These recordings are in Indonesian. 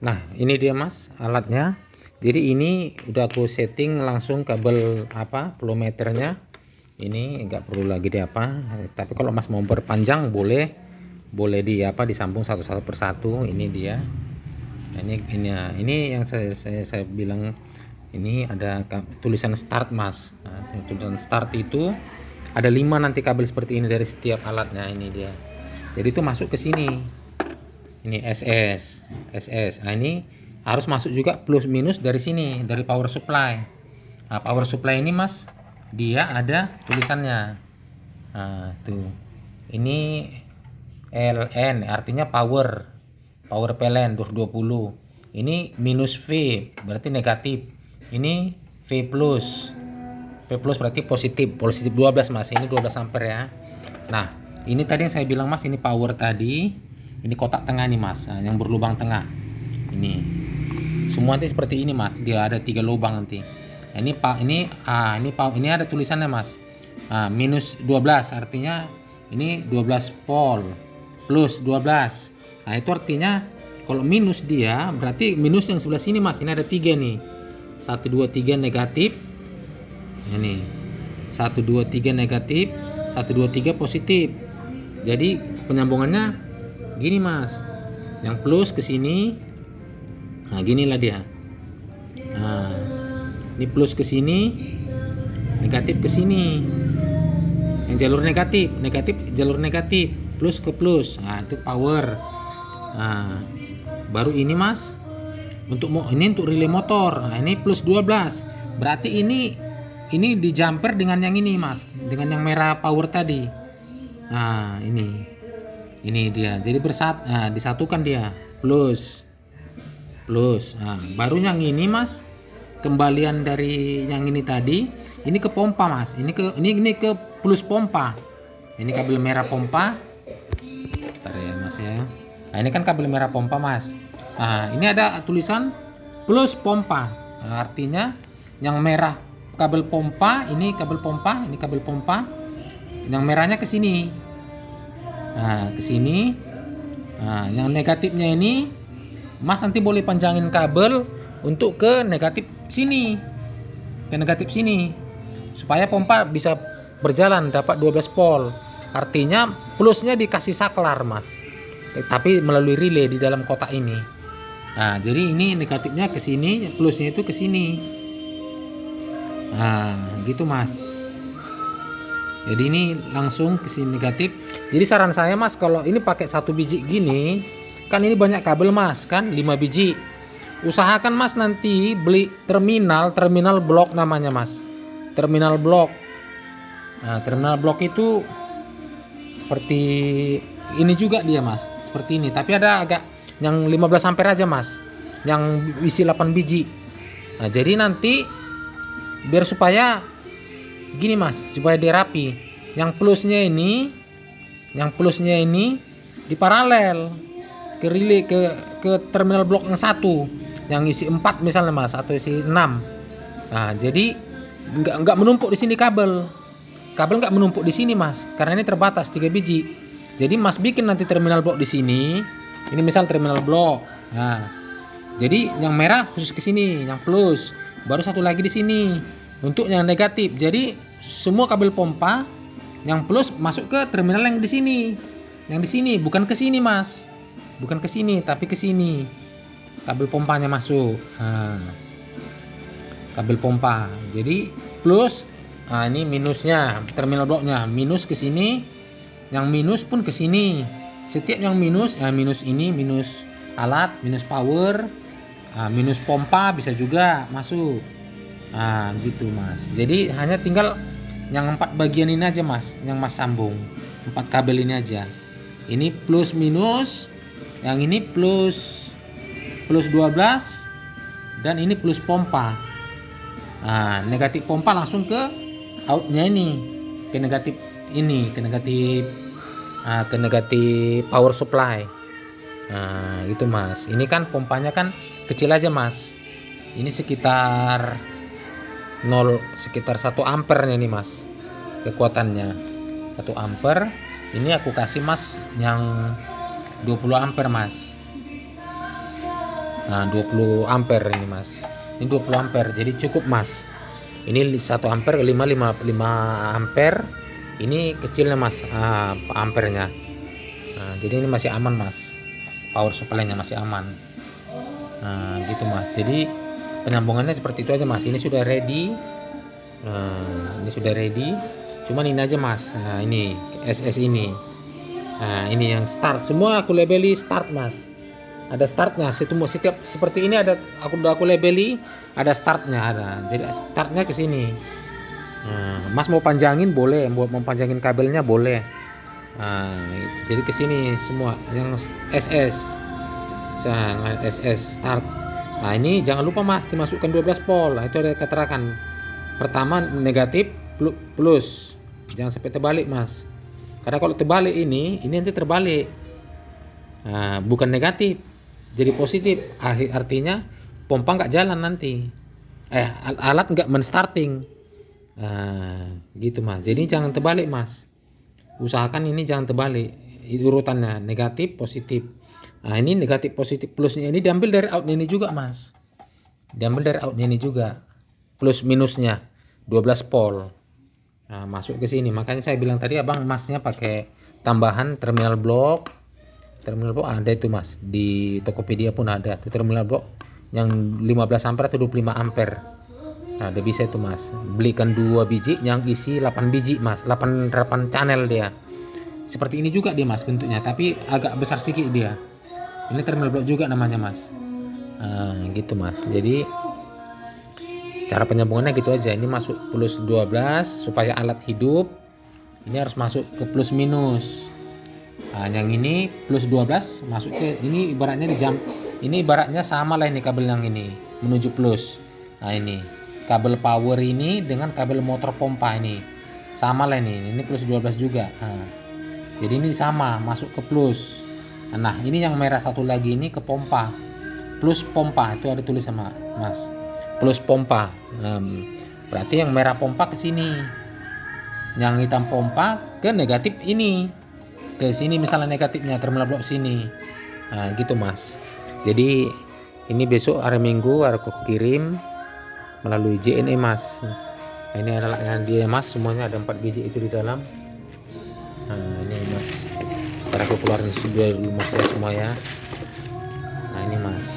Nah, ini dia mas alatnya. Jadi ini udah aku setting langsung kabel voltmeternya. Ini enggak perlu lagi di tapi kalau mas mau berpanjang boleh disambung satu persatu. Ini dia. Nah, ini yang saya bilang, ini ada tulisan start mas. Nah, tulisan start itu ada 5 nanti kabel seperti ini dari setiap alatnya. Ini dia. Jadi itu masuk ke sini. Ini SS. Nah, ini harus masuk juga plus minus dari sini, dari power supply. Nah, power supply ini mas, dia ada tulisannya. Nah, tuh. Ini LN artinya power PLN 220. Ini minus V berarti negatif. Ini V plus. V plus berarti positif 12 mas. Ini 12 ampere ya. Nah, ini tadi yang saya bilang mas, ini power tadi. Ini kotak tengah nih mas, nah, yang berlubang tengah. Ini semua nanti seperti ini mas. Dia ada 3 lubang nanti. Nah, ini ada tulisannya mas. Nah, minus 12 artinya ini 12 volt, plus 12. Nah, itu artinya kalau minus dia berarti minus yang sebelah sini mas. Ini ada 3 nih. 1 2 3 negatif. Ini 1 2 3 negatif, 1 2 3 positif. Jadi penyambungannya gini mas. Yang plus ke sini. Nah, ginilah dia. Nah, ini plus ke sini, negatif ke sini. Yang jalur negatif jalur negatif, plus ke plus. Nah, itu power. Nah, baru ini mas, untuk relay motor. Nah, ini plus 12. Berarti ini di jumper dengan yang ini mas, dengan yang merah power tadi. Nah, ini dia. Jadi disatukan dia, plus. Nah, baru yang ini mas, kembalian dari yang ini tadi, ini ke pompa mas. Ini ke plus pompa. Ini kabel merah pompa. Bentar ya mas ya. Nah, ini kan kabel merah pompa mas. Nah, ini ada tulisan plus pompa. Nah, artinya yang merah kabel pompa, ini kabel pompa, ini kabel pompa. Yang merahnya ke sini. Nah, ke sini. Nah, yang negatifnya ini mas nanti boleh panjangin kabel untuk ke negatif sini. Ke negatif sini. Supaya pompa bisa berjalan dapat 12 volt. Artinya plusnya dikasih saklar mas. Tapi melalui relay di dalam kotak ini. Nah, jadi ini negatifnya ke sini, plusnya itu ke sini. Nah, gitu mas. Jadi ini langsung ke sini negatif. Jadi saran saya mas, kalau ini pakai 1 biji gini, kan ini banyak kabel mas, kan 5 biji. Usahakan mas nanti beli terminal blok namanya mas. Terminal blok. Nah, terminal blok itu seperti ini juga dia mas, seperti ini. Tapi ada agak yang 15 ampere aja mas, yang isi 8 biji. Nah, jadi nanti biar supaya gini mas, supaya dia rapi. Yang plusnya ini di paralel ke relay ke terminal blok yang 1 yang isi 4 misalnya mas, atau isi 6. Nah, jadi enggak menumpuk di sini kabel nggak menumpuk di sini mas, karena ini terbatas 3 biji. Jadi mas bikin nanti terminal blok di sini. Ini misal terminal blok. Nah, jadi yang merah khusus ke sini, yang plus. Baru satu lagi di sini untuk yang negatif. Jadi semua kabel pompa yang plus masuk ke terminal yang di sini. Yang di sini bukan ke sini mas. Bukan ke sini tapi ke sini. Kabel pompanya masuk. Nah, kabel pompa. Jadi plus. Nah, ini minusnya, terminal bloknya minus ke sini, yang minus pun ke sini. Setiap yang minus, minus ini, minus alat, minus power, minus pompa bisa juga masuk. Nah, gitu mas. Jadi hanya tinggal yang 4 bagian ini aja mas, yang mas sambung 4 kabel ini aja. Ini plus minus, yang ini plus 12, dan ini plus pompa. Nah, negatif pompa langsung ke outnya ini, ke negatif power supply. Nah, gitu mas. Ini kan pompanya kan kecil aja mas. Ini sekitar 1 ampere nih mas kekuatannya. 1 ampere. Ini aku kasih mas yang 20 ampere mas. Nah, 20 ampere ini mas. Ini 20 ampere, jadi cukup mas. Ini 1 ampere 5 ampere. Ini kecilnya mas, ampernya. Nah, jadi ini masih aman mas. Power supply-nya masih aman. Nah, gitu mas. Jadi penyambungannya seperti itu aja mas. Ini sudah ready. Ini sudah ready. Cuman ini aja mas. Nah, ini SS ini. Nah, ini yang start. Semua aku labeli start mas. Ada startnya. Setiap seperti ini ada aku labeli ada startnya ada. Jadi startnya ke sini. Mas mau panjangin boleh, mau panjangin kabelnya boleh. Jadi ke sini semua yang SS. Sangat SS start. Nah, ini jangan lupa mas dimasukkan 12 volt. Nah, itu ada keterangan. Pertama negatif plus. Jangan sampai terbalik mas. Karena kalau terbalik ini nanti terbalik. Bukan negatif. Jadi positif. Artinya pompa nggak jalan nanti. Alat nggak menstarting. Gitu mas. Jadi jangan terbalik mas. Usahakan ini jangan terbalik. Urutannya negatif positif. Nah, ini negatif positif plusnya ini diambil dari out ini juga mas. Diambil dari out ini juga. Plus minusnya 12 volt. Nah, masuk ke sini. Makanya saya bilang tadi abang masnya pakai tambahan terminal blok. Terminal blok ada itu mas. Di Tokopedia pun ada. Itu terminal blok yang 15 ampere atau 25 ampere. Nah, udah bisa itu mas. Belikan 2 biji yang isi 8 biji mas. 8 channel dia. Seperti ini juga dia mas bentuknya. Tapi agak besar sedikit dia. Ini terminal blok juga namanya mas. Gitu mas. Jadi cara penyambungannya gitu aja. Ini masuk plus 12 supaya alat hidup. Ini harus masuk ke plus minus. Yang ini plus 12 masuk ke ini ibaratnya di jam. Ini ibaratnya sama lah ini kabel yang ini menuju plus. Nah, ini kabel power ini dengan kabel motor pompa ini sama lah ini plus 12 juga. Jadi ini sama masuk ke plus. Nah, ini yang merah satu lagi ini ke pompa. Plus pompa itu ada tulis sama mas. Plus pompa. Berarti yang merah pompa ke sini. Yang hitam pompa ke negatif ini. Ke sini misalnya negatifnya terminal blok sini. Gitu mas. Jadi ini besok hari Minggu aku kirim melalui JNE mas. Ini adalah yang dia mas, semuanya ada 4 biji itu di dalam. Ini mas. Ntar aku keluarin dulu mas ya semua ya. Nah, ini mas.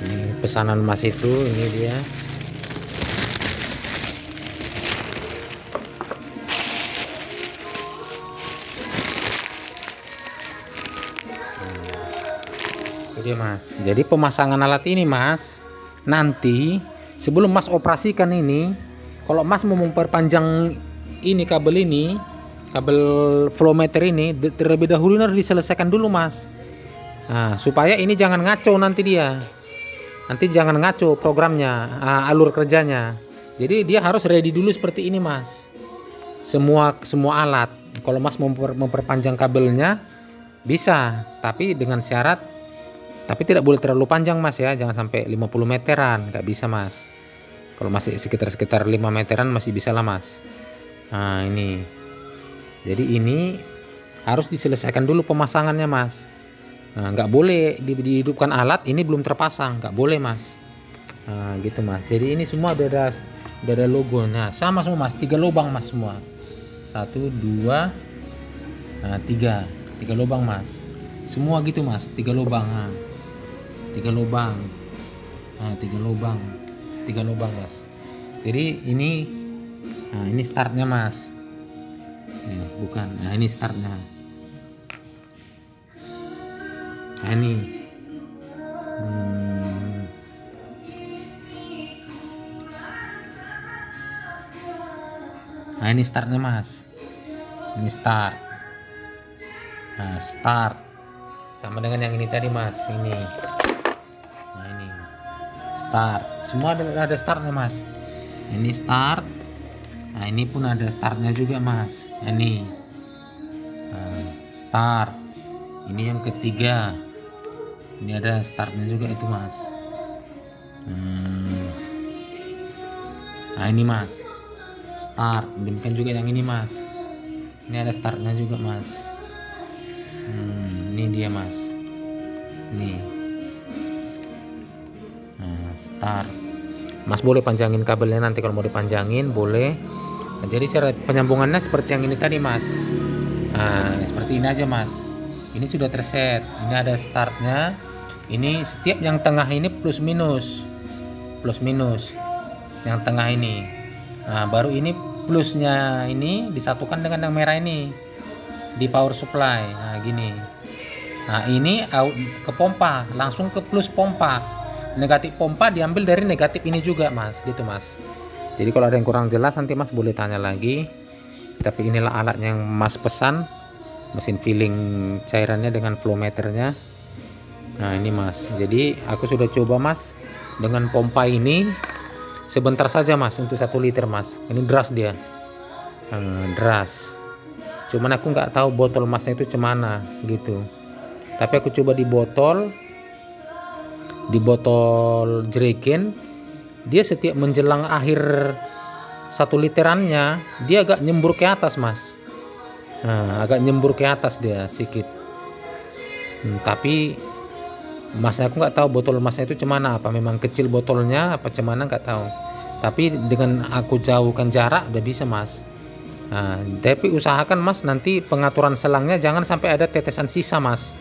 Ini pesanan mas itu, ini dia. Oke mas, jadi pemasangan alat ini mas, nanti sebelum mas operasikan ini, kalau mas mau memperpanjang ini kabel flow meter ini terlebih dahulu harus diselesaikan dulu mas. Supaya ini jangan ngaco nanti jangan ngaco programnya, alur kerjanya. Jadi dia harus ready dulu seperti ini mas. Semua alat. Kalau mas mau memperpanjang kabelnya bisa, tapi dengan syarat. Tapi tidak boleh terlalu panjang mas ya, jangan sampai 50 meteran, nggak bisa mas. Kalau masih sekitar 5 meteran masih bisa lah mas. Ini. Jadi ini harus diselesaikan dulu pemasangannya mas. Nggak boleh dihidupkan alat ini belum terpasang, nggak boleh mas. Gitu mas. Jadi ini semua udah ada logonya. Sama semua mas, 3 lubang mas semua. 1, 2, 3 lubang mas. Semua gitu mas, 3 lubang. 3 lubang. 3 lubang mas. Jadi ini startnya mas. Bukan. Ini startnya. Ini. Ini startnya mas. Ini start. Start. Sama dengan yang ini tadi mas. Ini. Ini start. Semua ada startnya mas. Ini start. Ini pun ada startnya juga mas. Ini start. Ini yang ketiga. Ini ada startnya juga itu mas. Nah ini mas, start. Demikian juga yang ini mas, ini ada startnya juga mas. Ini dia mas, ini. Nah, start. Mas boleh panjangin kabelnya nanti kalau mau dipanjangin boleh. Nah, jadi penyambungannya seperti yang ini tadi mas. Nah seperti ini aja mas. Ini sudah terset. Ini ada startnya. Ini setiap yang tengah ini plus minus yang tengah ini. Nah baru ini plusnya ini disatukan dengan yang merah ini di power supply. Nah gini. Nah ini ke pompa, langsung ke plus pompa. Negatif pompa diambil dari negatif ini juga mas, gitu mas. Jadi kalau ada yang kurang jelas nanti mas boleh tanya lagi. Tapi inilah alat yang mas pesan, mesin filling cairannya dengan flow meternya. Nah ini mas, jadi aku sudah coba mas dengan pompa ini sebentar saja mas untuk 1 liter mas. Ini deras dia, deras. Cuman aku nggak tahu botol masnya itu cemana gitu. Tapi aku coba di botol jerigen, dia setiap menjelang akhir 1 literannya dia agak nyembur ke atas mas. Nah, agak nyembur ke atas dia sedikit. Tapi masnya aku nggak tahu botol masnya itu cemana, apa memang kecil botolnya apa cemana nggak tahu. Tapi dengan aku jauhkan jarak udah bisa mas. Nah, tapi usahakan mas nanti pengaturan selangnya jangan sampai ada tetesan sisa mas.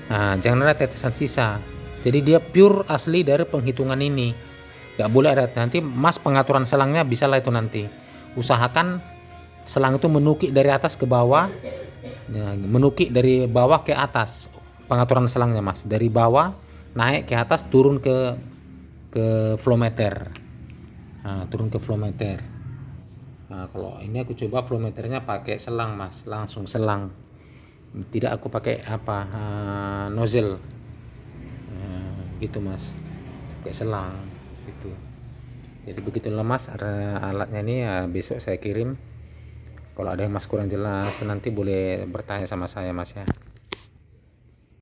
Nah, jangan ada tetesan sisa. Jadi dia pure asli dari penghitungan ini. Nggak boleh ada. Nanti mas pengaturan selangnya bisalah itu nanti. Usahakan selang itu menukik dari atas ke bawah, ya, menukik dari bawah ke atas. Pengaturan selangnya mas, dari bawah naik ke atas, turun ke flow meter. Nah, turun ke flow meter. Nah, kalau ini aku coba flow meternya pakai selang mas, langsung selang, tidak aku pakai nozzle. Gitu mas, pakai selang gitu. Jadi begitulah mas alatnya ini ya, besok saya kirim. Kalau ada yang mas kurang jelas nanti boleh bertanya sama saya mas ya.